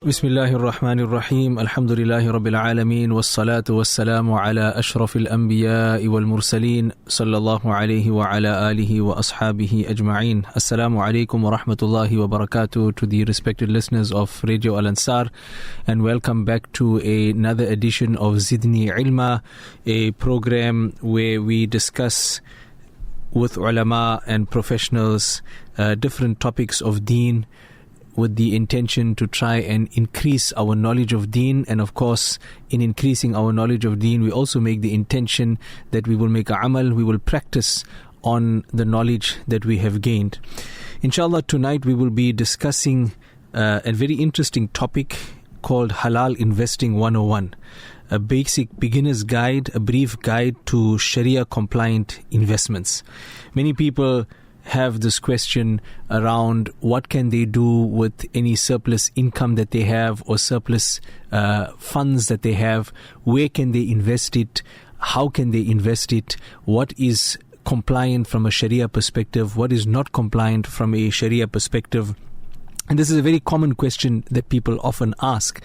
Bismillahir Rahmanir Rahim. Alhamdulillahi Rabbil Alameen. Wassalatu wassalamu ala ashrafil anbiya'i wal mursaleen. Sallallahu alayhi wa ala alihi wa ashabihi ajma'een. Assalamu alaikum wa rahmatullahi wa barakatuh to the respected listeners of Radio Al Ansar, and welcome back to another edition of Zidni Ilma, a program where we discuss with ulama and professionals different topics of deen, with the intention to try and increase our knowledge of deen. And of course, in increasing our knowledge of deen, we also make the intention that we will make a amal, we will practice on the knowledge that we have gained. Inshallah, tonight we will be discussing a very interesting topic called Halal Investing 101, a basic beginner's guide, a brief guide to Shariah Compliant investments. Many people have this question around what can they do with any surplus income that they have or surplus funds that they have. Where can they invest it? How can they invest it? What is compliant from a Sharia perspective? What is not compliant from a Sharia perspective? And this is a very common question that people often ask.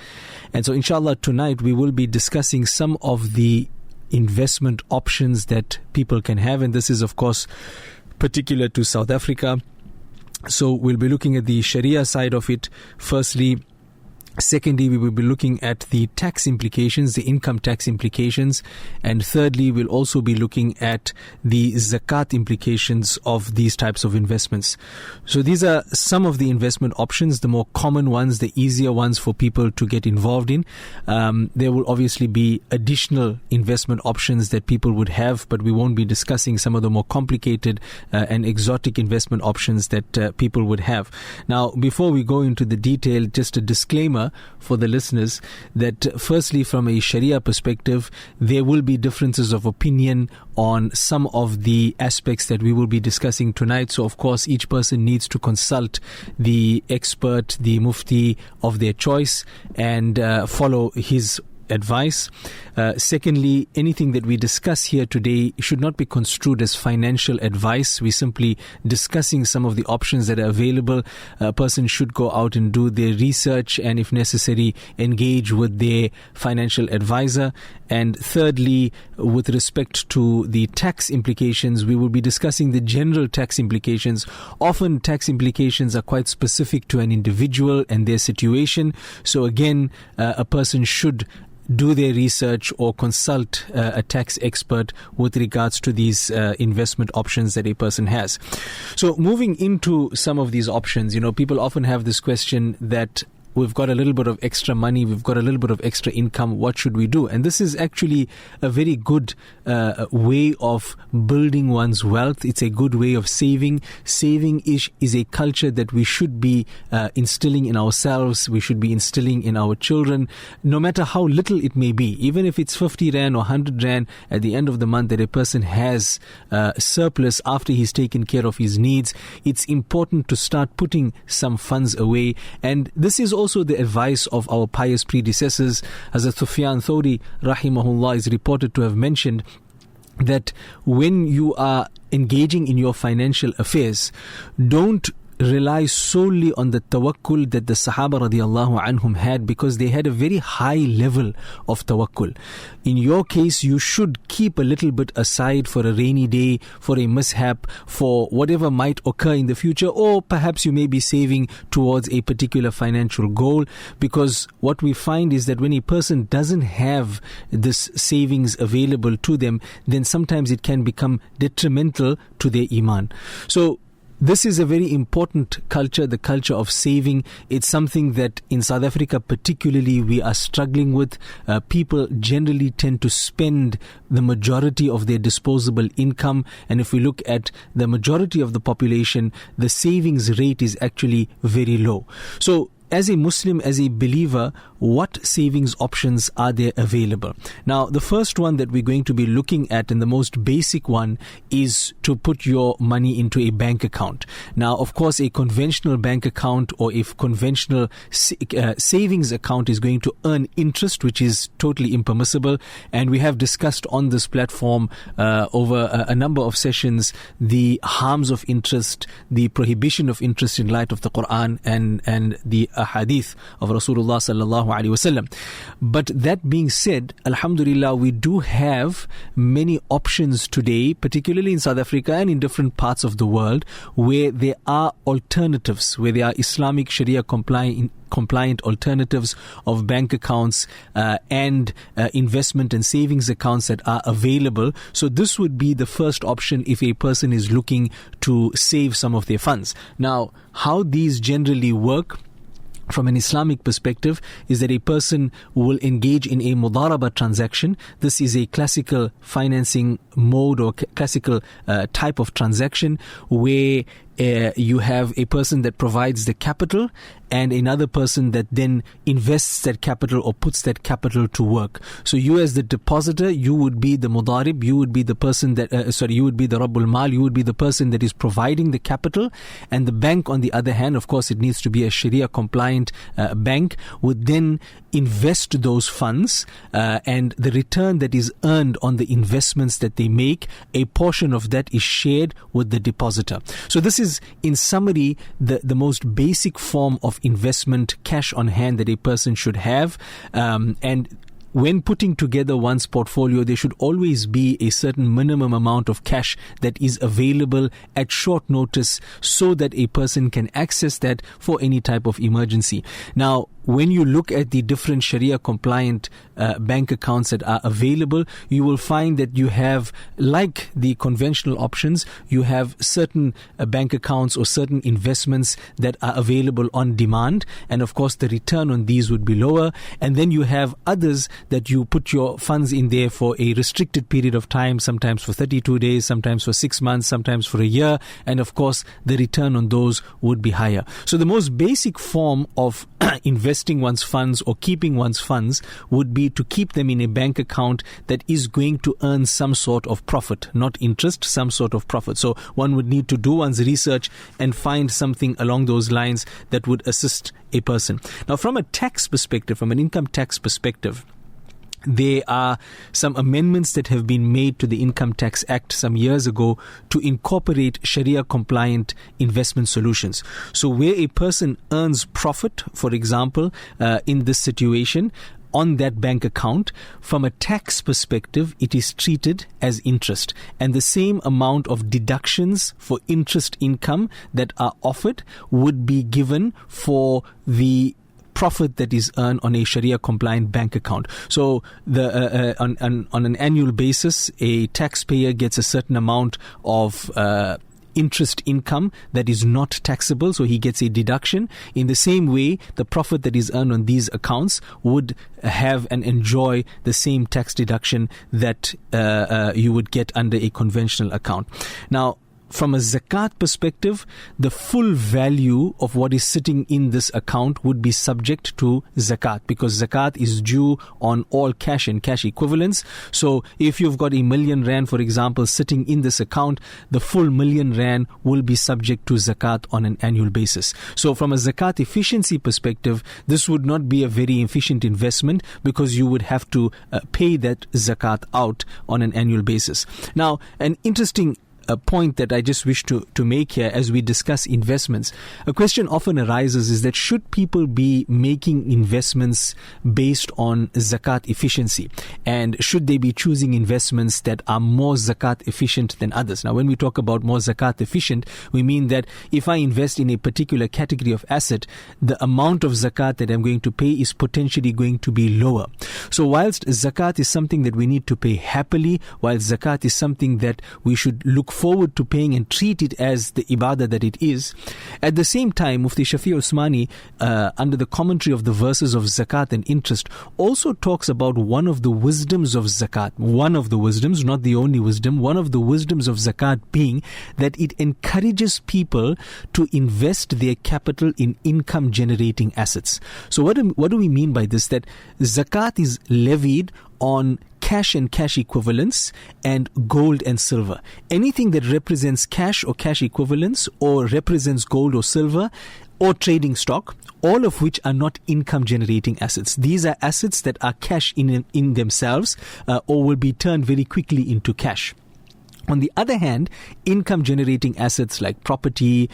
And so inshallah tonight we will be discussing some of the investment options that people can have, and this is of course particular to South Africa. So we'll be looking at the Sharia side of it firstly. Secondly, we will be looking at the tax implications, the income tax implications. And thirdly, we'll also be looking at the zakat implications of these types of investments. So these are some of the investment options, the more common ones, the easier ones for people to get involved in. There will obviously be additional investment options that people would have, but we won't be discussing some of the more complicated and exotic investment options that people would have. Now, before we go into the detail, just a disclaimer for the listeners that firstly, from a Sharia perspective, there will be differences of opinion on some of the aspects that we will be discussing tonight. So of course each person needs to consult the expert, the mufti of their choice, and follow his advice. Secondly, anything that we discuss here today should not be construed as financial advice. We're simply discussing some of the options that are available. A person should go out and do their research and, if necessary, engage with their financial advisor. And thirdly, with respect to the tax implications, we will be discussing the general tax implications. Often tax implications are quite specific to an individual and their situation. So again, a person should do their research or consult a tax expert with regards to these investment options that a person has. So moving into some of these options, people often have this question that we've got a little bit of extra money, we've got a little bit of extra income, what should we do? And this is actually a very good way of building one's wealth. It's a good way of saving. Saving is a culture that we should be instilling in ourselves, we should be instilling in our children, no matter how little it may be. Even if it's 50 Rand or 100 Rand at the end of the month that a person has surplus after he's taken care of his needs, it's important to start putting some funds away. And this is also the advice of our pious predecessors. Hazrat Sufyan Thawri rahimahullah is reported to have mentioned that when you are engaging in your financial affairs, don't rely solely on the tawakkul that the Sahaba radiallahu anhum had, because they had a very high level of tawakkul. In your case, you should keep a little bit aside for a rainy day, for a mishap, for whatever might occur in the future, or perhaps you may be saving towards a particular financial goal, because what we find is that when a person doesn't have this savings available to them, then sometimes it can become detrimental to their iman. So this is a very important culture, the culture of saving. It's something that in South Africa particularly we are struggling with. People generally tend to spend the majority of their disposable income, and if we look at the majority of the population, the savings rate is actually very low. So as a Muslim, as a believer, what savings options are there available? Now, the first one that we're going to be looking at, and the most basic one, is to put your money into a bank account. Now, of course, a conventional bank account or a conventional savings account is going to earn interest, which is totally impermissible. And we have discussed on this platform over a number of sessions the harms of interest, the prohibition of interest in light of the Quran and the ahadith of Rasulullah sallallahu alaihi wasallam. But that being said, alhamdulillah, we do have many options today, particularly in South Africa and in different parts of the world, where there are alternatives, where there are Islamic Sharia compliant alternatives of bank accounts and investment and savings accounts that are available. So this would be the first option if a person is looking to save some of their funds. Now, how these generally work from an Islamic perspective is that a person will engage in a mudaraba transaction. This is a classical financing mode or classical type of transaction where you have a person that provides the capital and another person that then invests that capital or puts that capital to work. So you as the depositor, you would be the mudarib, you would be the person that, you would be the Rabbul Mal, you would be the person that is providing the capital, and the bank on the other hand, of course it needs to be a Sharia compliant bank, would then invest those funds and the return that is earned on the investments that they make, a portion of that is shared with the depositor. So this is in summary the most basic form of investment, cash on hand, that a person should have, and when putting together one's portfolio, there should always be a certain minimum amount of cash that is available at short notice so that a person can access that for any type of emergency. Now, when you look at the different Sharia compliant bank accounts that are available, you will find that you have, like the conventional options, you have certain bank accounts or certain investments that are available on demand, and of course the return on these would be lower. And then you have others that you put your funds in there for a restricted period of time, sometimes for 32 days, sometimes for 6 months, sometimes for a year, and of course the return on those would be higher. So the most basic form of investing one's funds or keeping one's funds would be to keep them in a bank account that is going to earn some sort of profit, not interest, some sort of profit. So one would need to do one's research and find something along those lines that would assist a person. Now, from a tax perspective, from an income tax perspective, there are some amendments that have been made to the Income Tax Act some years ago to incorporate Sharia compliant investment solutions. So where a person earns profit, for example, in this situation, on that bank account, from a tax perspective, it is treated as interest. And the same amount of deductions for interest income that are offered would be given for the profit that is earned on a Sharia compliant bank account. So the on an annual basis, a taxpayer gets a certain amount of interest income that is not taxable, so he gets a deduction. In the same way, the profit that is earned on these accounts would have and enjoy the same tax deduction that you would get under a conventional account. Now, from a zakat perspective, the full value of what is sitting in this account would be subject to zakat, because zakat is due on all cash and cash equivalents. So if you've got R1 million, for example, sitting in this account, the full R1 million will be subject to zakat on an annual basis. So from a zakat efficiency perspective, this would not be a very efficient investment because you would have to pay that zakat out on an annual basis. Now, an interesting a point that I just wish to make here as we discuss investments. A question often arises is that should people be making investments based on zakat efficiency, and should they be choosing investments that are more zakat efficient than others? Now, when we talk about more zakat efficient, we mean that if I invest in a particular category of asset, the amount of zakat that I'm going to pay is potentially going to be lower. So whilst zakat is something that we need to pay happily, whilst zakat is something that we should look forward to paying and treat it as the ibadah that it is, at the same time, Mufti Shafi Usmani, under the commentary of the verses of zakat and interest, also talks about one of the wisdoms of zakat. One of the wisdoms, not the only wisdom, one of the wisdoms of zakat being that it encourages people to invest their capital in income generating assets. So what do we mean by this? That zakat is levied on cash and cash equivalents and gold and silver. Anything that represents cash or cash equivalents or represents gold or silver or trading stock, all of which are not income generating assets. These are assets that are cash in themselves or will be turned very quickly into cash. On the other hand, income-generating assets like property,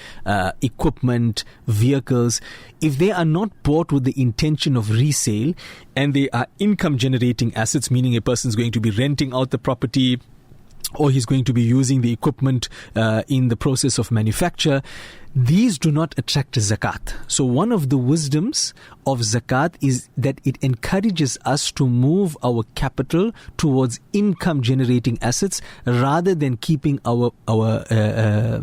equipment, vehicles, if they are not bought with the intention of resale and they are income-generating assets, meaning a person is going to be renting out the property or he's going to be using the equipment in the process of manufacture, these do not attract zakat. So one of the wisdoms of zakat is that it encourages us to move our capital towards income generating assets rather than keeping our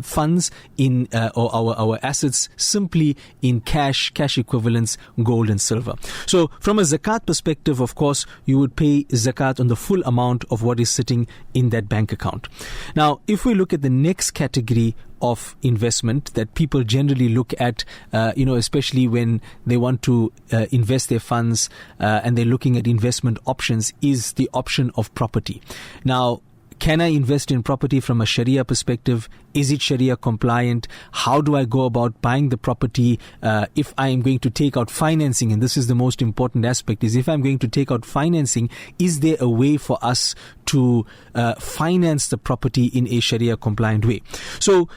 funds in or our assets simply in cash equivalents, gold and silver. So from a zakat perspective, of course, you would pay zakat on the full amount of what is sitting in that bank account. Now, if we look at the next category of investment that people generally look at, especially when they want to invest their funds and they're looking at investment options, is the option of property. Now, can I invest in property from a Sharia perspective? Is it Sharia compliant? How do I go about buying the property? If I am going to take out financing, and this is the most important aspect, is if I'm going to take out financing, is there a way for us to finance the property in a Sharia compliant way? So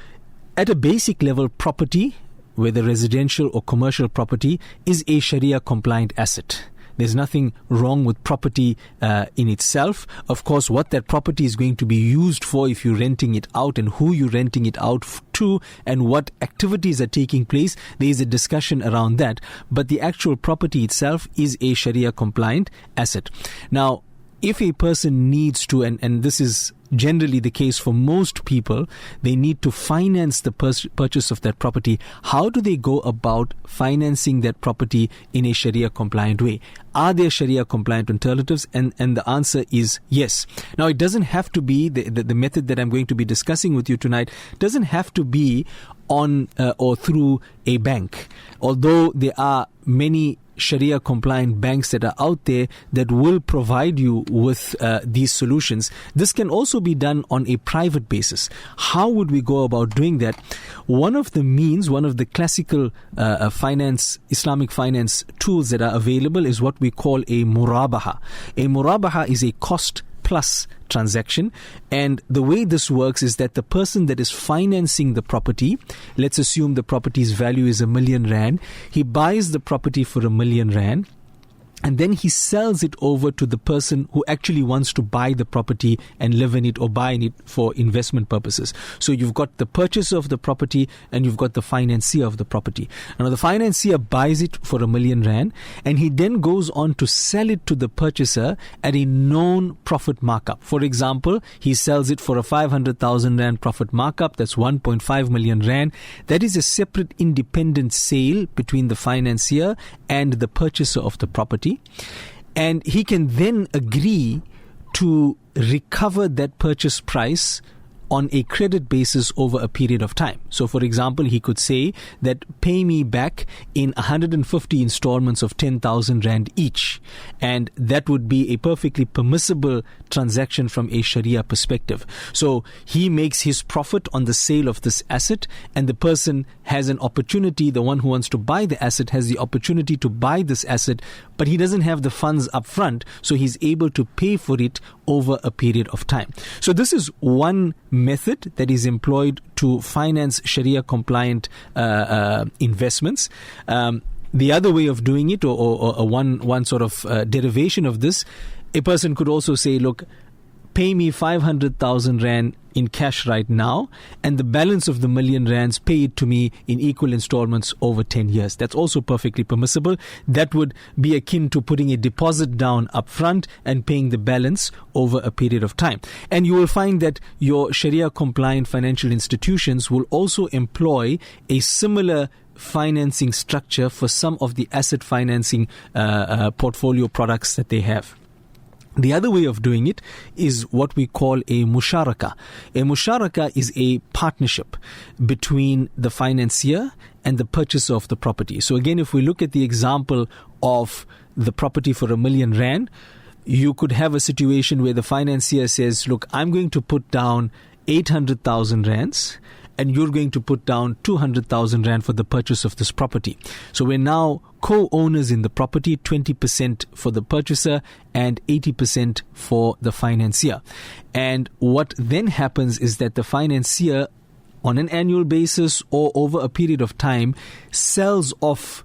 at a basic level, property, whether residential or commercial property, is a Sharia compliant asset. There's nothing wrong with property in itself. Of course, what that property is going to be used for, if you're renting it out and who you're renting it out to and what activities are taking place, there is a discussion around that. But the actual property itself is a Sharia compliant asset. Now, if a person needs to, and this is generally the case for most people, they need to finance the purchase of that property. How do they go about financing that property in a Sharia compliant way? Are there Sharia compliant alternatives? And the answer is yes. Now, it doesn't have to be the method that I'm going to be discussing with you tonight doesn't have to be on or through a bank, although there are many Sharia compliant banks that are out there that will provide you with these solutions. This can also be done on a private basis. How would we go about doing that? One of the classical Islamic finance tools that are available is what we call a murabaha. A murabaha is a cost plus transaction, and the way this works is that the person that is financing the property, let's assume the property's value is R1 million, he buys the property for R1 million, and then he sells it over to the person who actually wants to buy the property and live in it or buy in it for investment purposes. So you've got the purchaser of the property and you've got the financier of the property. Now the financier buys it for R1 million and he then goes on to sell it to the purchaser at a known profit markup. For example, he sells it for a 500,000 Rand profit markup. That's 1.5 million Rand. That is a separate independent sale between the financier and the purchaser of the property. And he can then agree to recover that purchase price on a credit basis over a period of time. So for example, he could say that pay me back in 150 installments of 10,000 Rand each. And that would be a perfectly permissible transaction from a Sharia perspective. So he makes his profit on the sale of this asset, and the person has an opportunity, the one who wants to buy the asset has the opportunity to buy this asset, but he doesn't have the funds up front, so he's able to pay for it over a period of time. So this is one method that is employed to finance Sharia compliant investments. The other way of doing it, or one sort of derivation of this, a person could also say, look, pay me 500,000 Rand in cash right now, and the balance of the R1 million, pay it to me in equal installments over 10 years. That's also perfectly permissible. That would be akin to putting a deposit down up front and paying the balance over a period of time. And you will find that your Sharia compliant financial institutions will also employ a similar financing structure for some of the asset financing portfolio products that they have. The other way of doing it is what we call a musharaka. A musharaka is a partnership between the financier and the purchaser of the property. So again, if we look at the example of the property for R1 million, you could have a situation where the financier says, look, I'm going to put down 800,000 Rands, and you're going to put down 200,000 Rand for the purchase of this property. So we're now co-owners in the property, 20% for the purchaser and 80% for the financier. And what then happens is that the financier, on an annual basis or over a period of time, sells off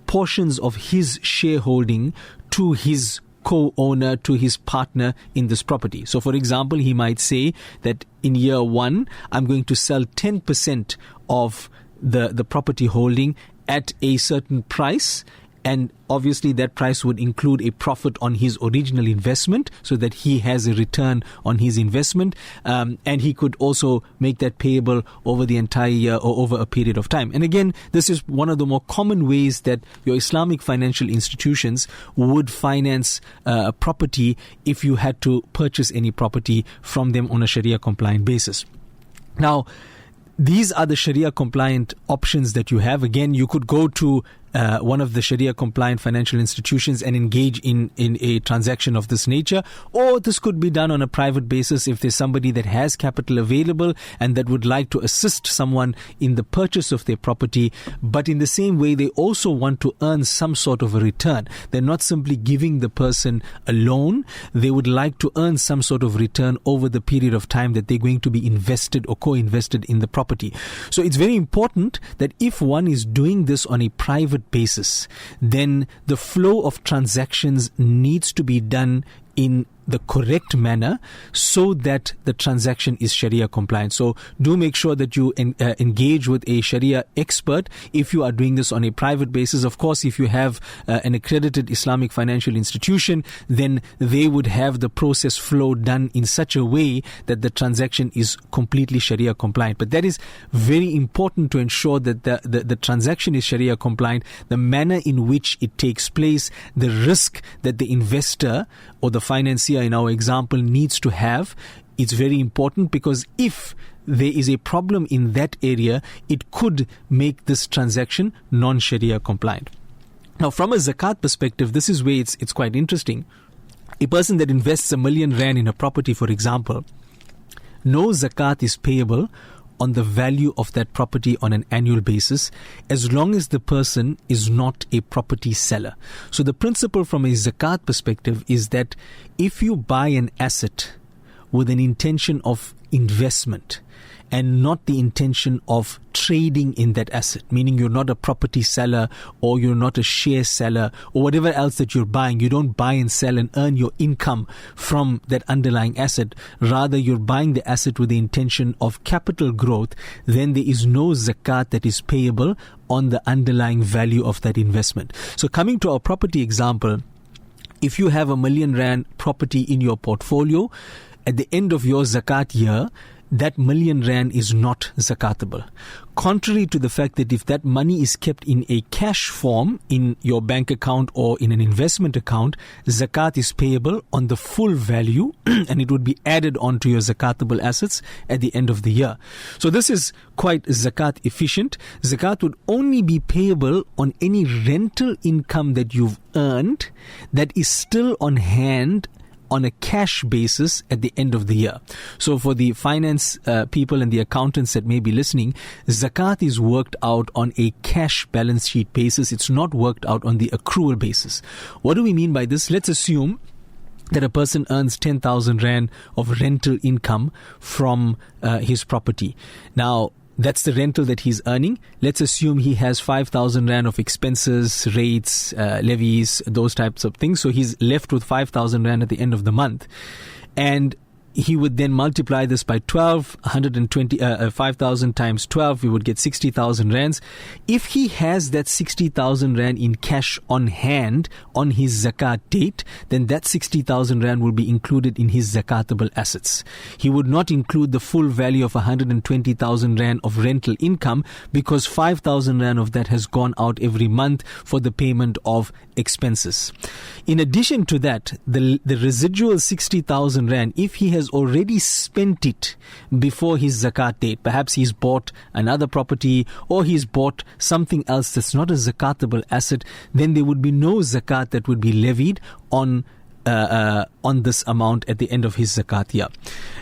portions of his shareholding to his co-owner, to his partner in this property. So for example, he might say that in year 1, I'm going to sell 10% of the property holding at a certain price, and obviously that price would include a profit on his original investment so that he has a return on his investment, and he could also make that payable over the entire year or over a period of time. And again, this is one of the more common ways that your Islamic financial institutions would finance a property if you had to purchase any property from them on a Sharia compliant basis. Now, these are the Sharia compliant options that you have. Again, you could go to one of the Sharia compliant financial institutions and engage in a transaction of this nature, or this could be done on a private basis if there's somebody that has capital available and that would like to assist someone in the purchase of their property. But in the same way, they also want to earn some sort of a return. They're not simply giving the person a loan. They would like to earn some sort of return over the period of time that they're going to be invested or co-invested in the property. So it's very important that if one is doing this on a private basis, then the flow of transactions needs to be done in the correct manner so that the transaction is Sharia compliant. So do make sure that you engage with a Sharia expert if you are doing this on a private basis. Of course, if you have an accredited Islamic financial institution, then they would have the process flow done in such a way that the transaction is completely Sharia compliant. But that is very important to ensure that the transaction is Sharia compliant, the manner in which it takes place, the risk that the investor or the financier in our example needs to have. It's very important, because if there is a problem in that area, it could make this transaction non-Sharia compliant. Now, from a zakat perspective, this is where it's quite interesting. A person that invests R1 million in a property, for example, no zakat is payable on the value of that property on an annual basis, as long as the person is not a property seller. So the principle from a zakat perspective is that if you buy an asset with an intention of investment and not the intention of trading in that asset, meaning you're not a property seller or you're not a share seller or whatever else that you're buying, you don't buy and sell and earn your income from that underlying asset, rather you're buying the asset with the intention of capital growth, then there is no zakat that is payable on the underlying value of that investment. So coming to our property example, if you have R1 million property in your portfolio, at the end of your zakat year, that R1 million is not zakatable. Contrary to the fact that if that money is kept in a cash form in your bank account or in an investment account, zakat is payable on the full value and it would be added onto your zakatable assets at the end of the year. So this is quite zakat efficient. Zakat would only be payable on any rental income that you've earned that is still on hand on a cash basis at the end of the year. So for the finance people and the accountants that may be listening, zakat is worked out on a cash balance sheet basis. It's not worked out on the accrual basis. What do we mean by this? Let's assume that a person earns 10,000 Rand of rental income from his property. Now, that's the rental that he's earning. Let's assume he has 5,000 Rand of expenses, rates, levies, those types of things. So he's left with 5,000 Rand at the end of the month. And he would then multiply this by 12, 5,000 times 12, we would get 60,000 rands. If he has that 60,000 rand in cash on hand on his zakat date, then that 60,000 rand will be included in his zakatable assets. He would not include the full value of 120,000 rand of rental income, because 5,000 rand of that has gone out every month for the payment of expenses. In addition to that, the residual 60,000 rand, if he has already spent it before his zakat date, perhaps he's bought another property or he's bought something else that's not a zakatable asset, then there would be no zakat that would be levied on on this amount at the end of his zakat year.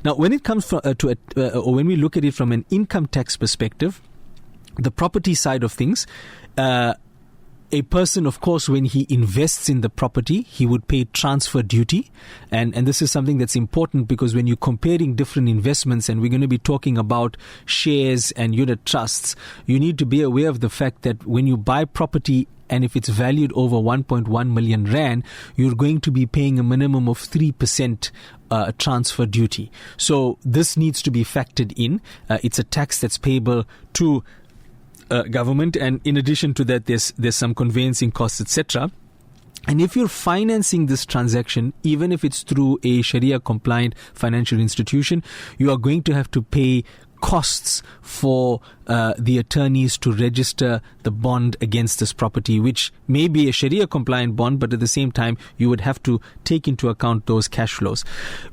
Now, when it comes or when we look at it from an income tax perspective, the property side of things, a person, of course, when he invests in the property, he would pay transfer duty. And this is something that's important, because when you're comparing different investments, and we're going to be talking about shares and unit trusts, you need to be aware of the fact that when you buy property, and if it's valued over 1.1 million rand, you're going to be paying a minimum of 3% transfer duty. So this needs to be factored in. It's a tax that's payable to government, and in addition to that, there's some conveyancing costs, etc. And if you're financing this transaction, even if it's through a Shariah compliant financial institution, you are going to have to pay costs for the attorneys to register the bond against this property, which may be a Sharia compliant bond, but at the same time you would have to take into account those cash flows.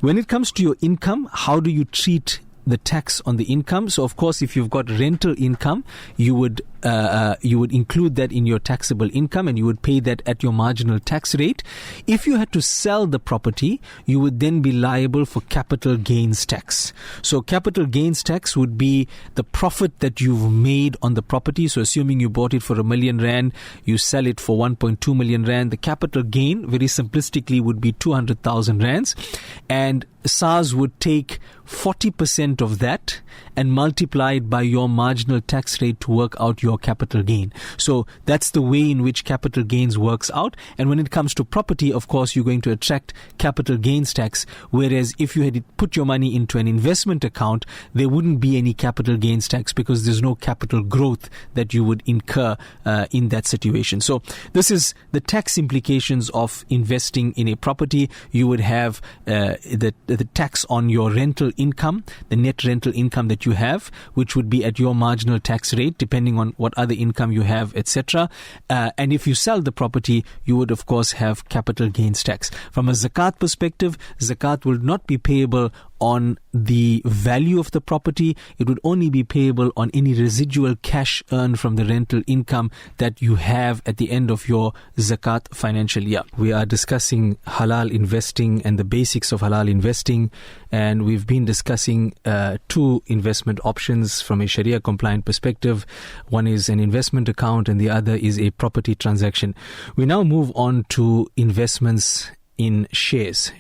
When it comes to your income, how do you treat the tax on the income? So of course, if you've got rental income, you would include that in your taxable income, and you would pay that at your marginal tax rate. If you had to sell the property, you would then be liable for capital gains tax. So capital gains tax would be the profit that you've made on the property. So assuming you bought it for R1 million, you sell it for 1.2 million rand, the capital gain, very simplistically, would be 200,000 rands, and SARS would take 40% of that and multiply it by your marginal tax rate to work out your capital gain. So that's the way in which capital gains works out. And when it comes to property, of course, you're going to attract capital gains tax, whereas if you had put your money into an investment account, there wouldn't be any capital gains tax, because there's no capital growth that you would incur in that situation. So this is the tax implications of investing in a property. You would have the tax on your rental income, the net rental income that you have, which would be at your marginal tax rate, depending on what other income you have, etc. And if you sell the property, you would, of course, have capital gains tax. From a zakat perspective, zakat will not be payable on the value of the property. It would only be payable on any residual cash earned from the rental income that you have at the end of your zakat financial year. We are discussing halal investing and the basics of halal investing, and we've been discussing two investment options from a Sharia compliant perspective. One is an investment account and the other is a property transaction. We now move on to investments in shares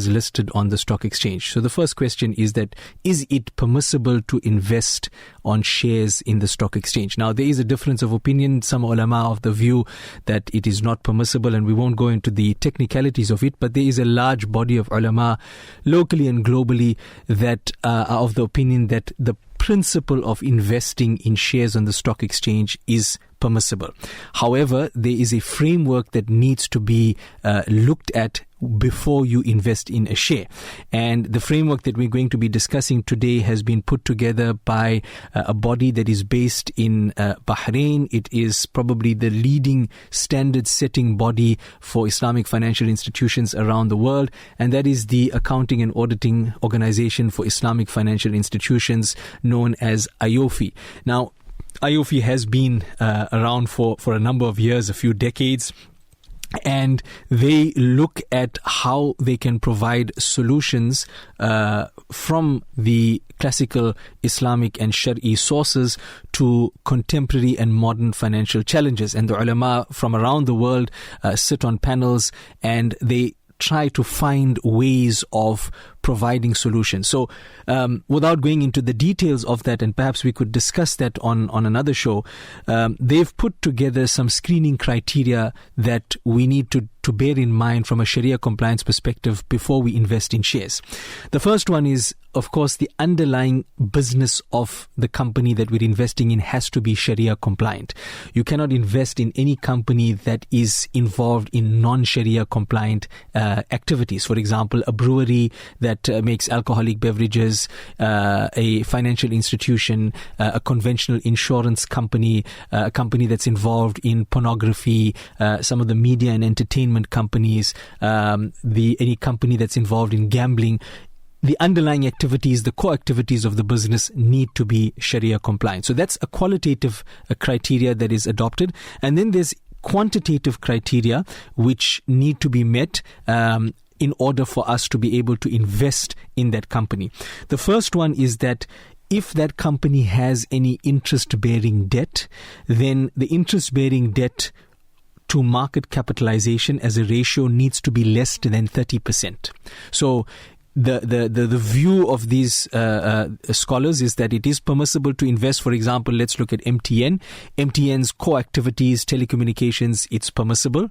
listed on the stock exchange. So the first question is that, is it permissible to invest on shares in the stock exchange? Now, there is a difference of opinion. Some ulama of the view that it is not permissible, and we won't go into the technicalities of it, but there is a large body of ulama locally and globally that are of the opinion that the principle of investing in shares on the stock exchange is permissible. However, there is a framework that needs to be looked at before you invest in a share. And the framework that we're going to be discussing today has been put together by a body that is based in Bahrain. It is probably the leading standard-setting body for Islamic financial institutions around the world, and that is the Accounting and Auditing Organization for Islamic Financial Institutions, known as IOFI. Now, IOFI has been around for a number of years, a few decades, and they look at how they can provide solutions from the classical Islamic and Shari'i sources to contemporary and modern financial challenges. And the ulama from around the world sit on panels, and they try to find ways of providing solutions. So without going into the details of that, and perhaps we could discuss that on another show, they've put together some screening criteria that we need to bear in mind from a Sharia compliance perspective before we invest in shares. The first one is, of course, the underlying business of the company that we're investing in has to be Sharia compliant. You cannot invest in any company that is involved in non-Sharia compliant activities. For example, a brewery that makes alcoholic beverages, a financial institution, a conventional insurance company, a company that's involved in pornography, some of the media and entertainment companies, any company that's involved in gambling. The underlying activities, the core activities of the business need to be Sharia compliant. So that's a qualitative criteria that is adopted. And then there's quantitative criteria which need to be met in order for us to be able to invest in that company. The first one is that if that company has any interest-bearing debt, then the interest-bearing debt to market capitalization as a ratio needs to be less than 30%. So the view of these scholars is that it is permissible to invest. For example, let's look at MTN. MTN's core activities, telecommunications, it's permissible.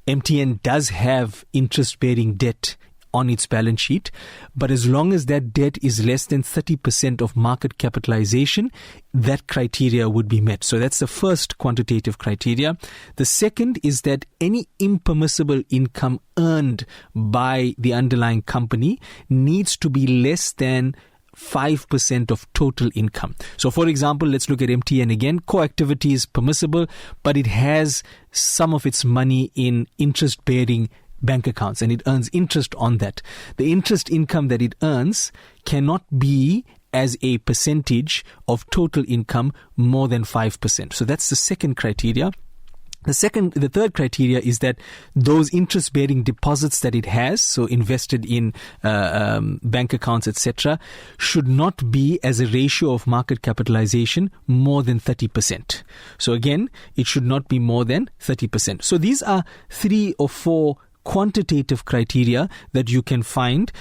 MTN does have interest-bearing debt on its balance sheet, but as long as that debt is less than 30% of market capitalization, that criteria would be met. So that's the first quantitative criteria. The second is that any impermissible income earned by the underlying company needs to be less than 5% of total income. So for example, let's look at MTN again. Core activity is permissible, but it has some of its money in interest-bearing bank accounts, and it earns interest on that. The interest income that it earns cannot be as a percentage of total income more than 5%. So that's the second criteria. The third criteria is that those interest-bearing deposits that it has, so invested in bank accounts, etc., should not be as a ratio of market capitalization more than 30%. So again, it should not be more than 30%. So these are 3 or 4 quantitative criteria that you can find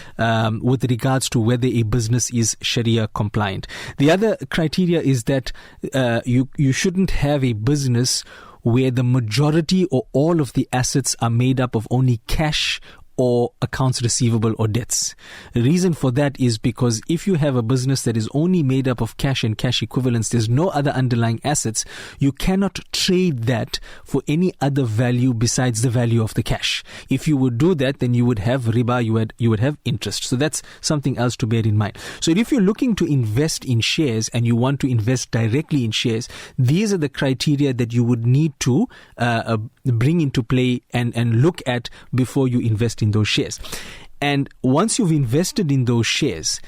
with regards to whether a business is Sharia compliant. The other criteria is that you shouldn't have a business where the majority or all of the assets are made up of only cash or accounts receivable or debts. The reason for that is because if you have a business that is only made up of cash and cash equivalents, there's no other underlying assets, you cannot trade that for any other value besides the value of the cash. If you would do that, then you would have riba, you would have interest. So that's something else to bear in mind. So if you're looking to invest in shares and you want to invest directly in shares, these are the criteria that you would need to bring into play and look at before you invest in those shares. And once you've invested in those shares,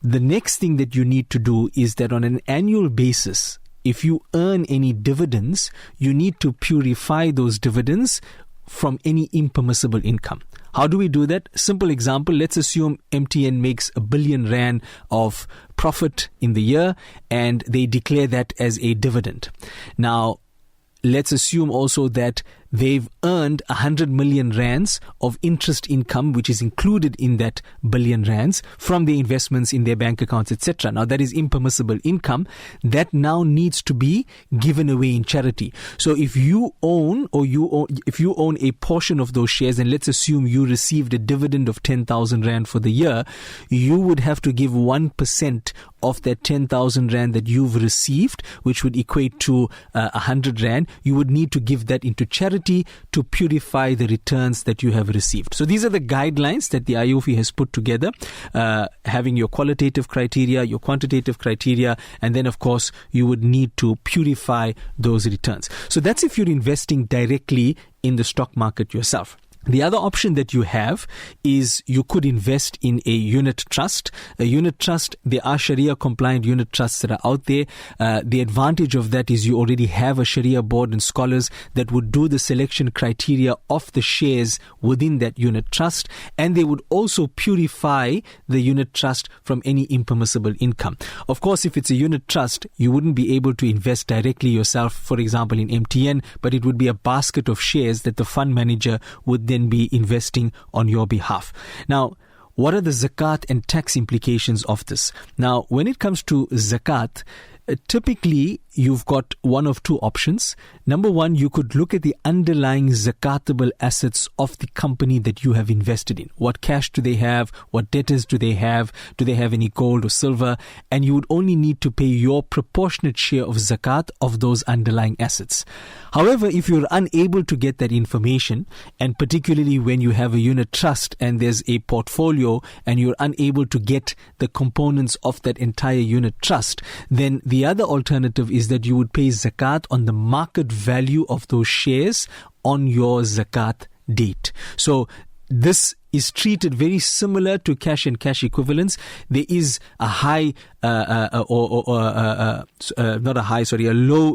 the next thing that you need to do is that on an annual basis, if you earn any dividends, you need to purify those dividends from any impermissible income. How do we do that? Simple example, let's assume MTN makes 1 billion rand of profit in the year and they declare that as a dividend. Now, let's assume also that they've earned 100 million rands of interest income, which is included in that 1 billion rands from the investments in their bank accounts, etc. Now, that is impermissible income that now needs to be given away in charity. So if you own a portion of those shares, and let's assume you received a dividend of 10,000 rand for the year, you would have to give 1% of that 10,000 rand that you've received, which would equate to 100 rand. You would need to give that into charity to purify the returns that you have received. So these are the guidelines that the IOFI has put together, having your qualitative criteria, your quantitative criteria, and then of course you would need to purify those returns. So that's if you're investing directly in the stock market yourself. The other option that you have is you could invest in a unit trust. A unit trust, there are Sharia compliant unit trusts that are out there. The advantage of that is you already have a Sharia board and scholars that would do the selection criteria of the shares within that unit trust, and they would also purify the unit trust from any impermissible income. Of course, if it's a unit trust, you wouldn't be able to invest directly yourself, for example, in MTN, but it would be a basket of shares that the fund manager would then be investing on your behalf. Now, what are the zakat and tax implications of this? Now, when it comes to zakat, typically you've got one of two options. Number one, you could look at the underlying zakatable assets of the company that you have invested in. What cash do they have? What debtors do they have? Do they have any gold or silver? And you would only need to pay your proportionate share of zakat of those underlying assets. However, if you're unable to get that information, and particularly when you have a unit trust and there's a portfolio and you're unable to get the components of that entire unit trust, then the other alternative is that you would pay zakat on the market value of those shares on your zakat date. So this is treated very similar to cash and cash equivalents. There is a high, a low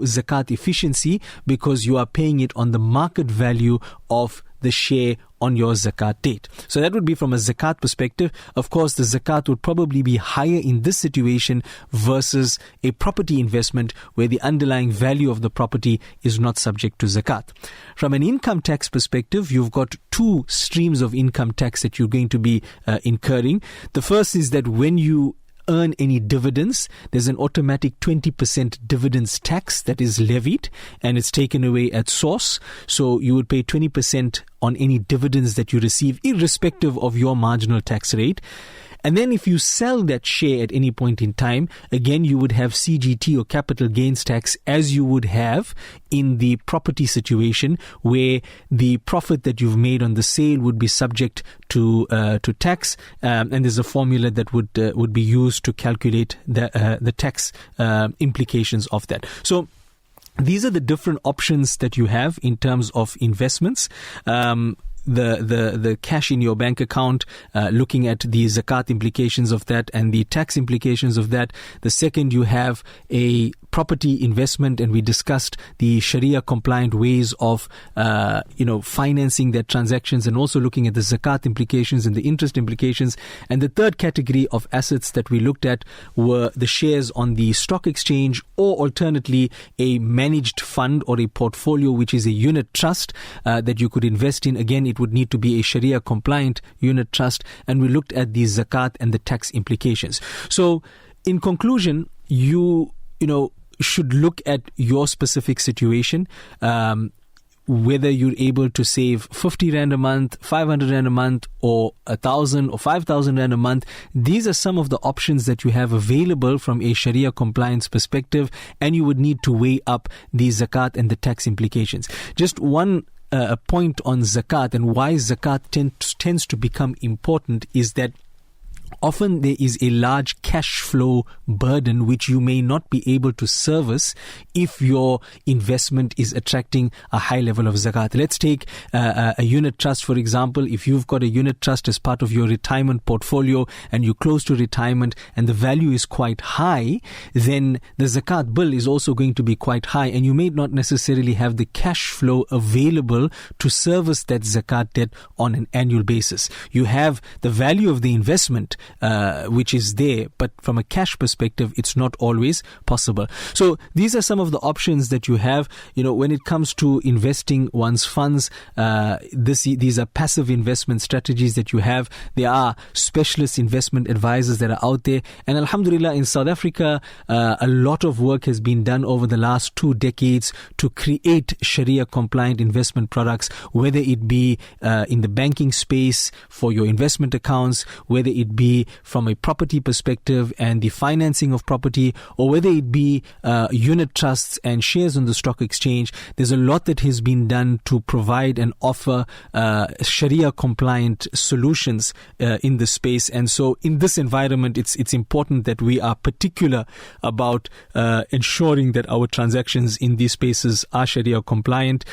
zakat efficiency because you are paying it on the market value of the share on your zakat date. So that would be from a zakat perspective. Of course, the zakat would probably be higher in this situation versus a property investment where the underlying value of the property is not subject to zakat. From an income tax perspective, you've got two streams of income tax that you're going to be incurring. The first is that when you earn any dividends, there's an automatic 20% dividends tax that is levied, and it's taken away at source. So you would pay 20% on any dividends that you receive, irrespective of your marginal tax rate. And then if you sell that share at any point in time, again, you would have CGT or capital gains tax as you would have in the property situation, where the profit that you've made on the sale would be subject to tax. And there's a formula that would be used to calculate the tax implications of that. So these are the different options that you have in terms of investments. The cash in your bank account, looking at the zakat implications of that and the tax implications of that. The second, you have a property investment, and we discussed the Shariah compliant ways of financing their transactions, and also looking at the zakat implications and the interest implications. And the third category of assets that we looked at were the shares on the stock exchange, or alternately a managed fund or a portfolio, which is a unit trust that you could invest in. Again, it would need to be a Shariah compliant unit trust, and we looked at the zakat and the tax implications. So in conclusion, you should look at your specific situation, whether you're able to save 50 Rand a month, 500 Rand a month, or 1,000 or 5,000 Rand a month. These are some of the options that you have available from a Sharia compliance perspective, and you would need to weigh up the zakat and the tax implications. Just one point on zakat and why zakat tends to become important is that often there is a large cash flow burden which you may not be able to service if your investment is attracting a high level of zakat. Let's take a unit trust, for example. If you've got a unit trust as part of your retirement portfolio and you're close to retirement and the value is quite high, then the zakat bill is also going to be quite high, and you may not necessarily have the cash flow available to service that zakat debt on an annual basis. You have the value of the investment which is there, but from a cash perspective, it's not always possible. So these are some of the options that you have. When it comes to investing one's funds, these are passive investment strategies that you have. There are specialist investment advisors that are out there, and alhamdulillah, in South Africa, a lot of work has been done over the last 2 decades to create Sharia compliant investment products, whether it be in the banking space for your investment accounts, whether it be from a property perspective and the financing of property, or whether it be unit trusts and shares on the stock exchange. There's a lot that has been done to provide and offer Sharia compliant solutions in this space. And so in this environment, it's important that we are particular about ensuring that our transactions in these spaces are Sharia compliant.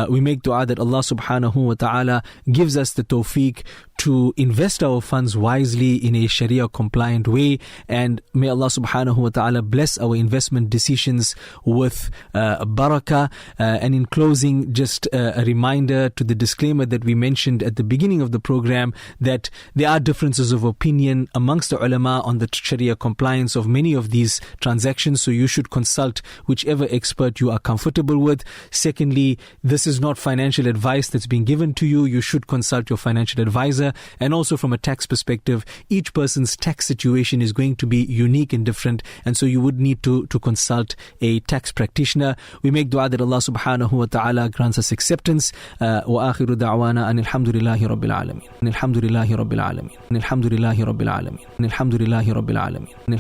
We make dua that Allah subhanahu wa ta'ala gives us the tawfiq to invest our funds wisely in a Sharia compliant way, and may Allah subhanahu wa ta'ala bless our investment decisions with barakah. And in closing, just a reminder to the disclaimer that we mentioned at the beginning of the program, that there are differences of opinion amongst the ulama on the Sharia compliance of many of these transactions, so you should consult whichever expert you are comfortable with. Secondly, this is not financial advice that's being given to you. You should consult your financial advisor. And also from a tax perspective, each person's tax situation is going to be unique and different, and so you would need to consult a tax practitioner. We make dua that Allah subhanahu wa ta'ala grants us acceptance. Wa akhiru da'wana anil hamdulillahi rabbil alamin. Alhamdulillahi rabbil alamin. Alhamdulillahi rabbil alamin. Alhamdulillahi rabbil alamin.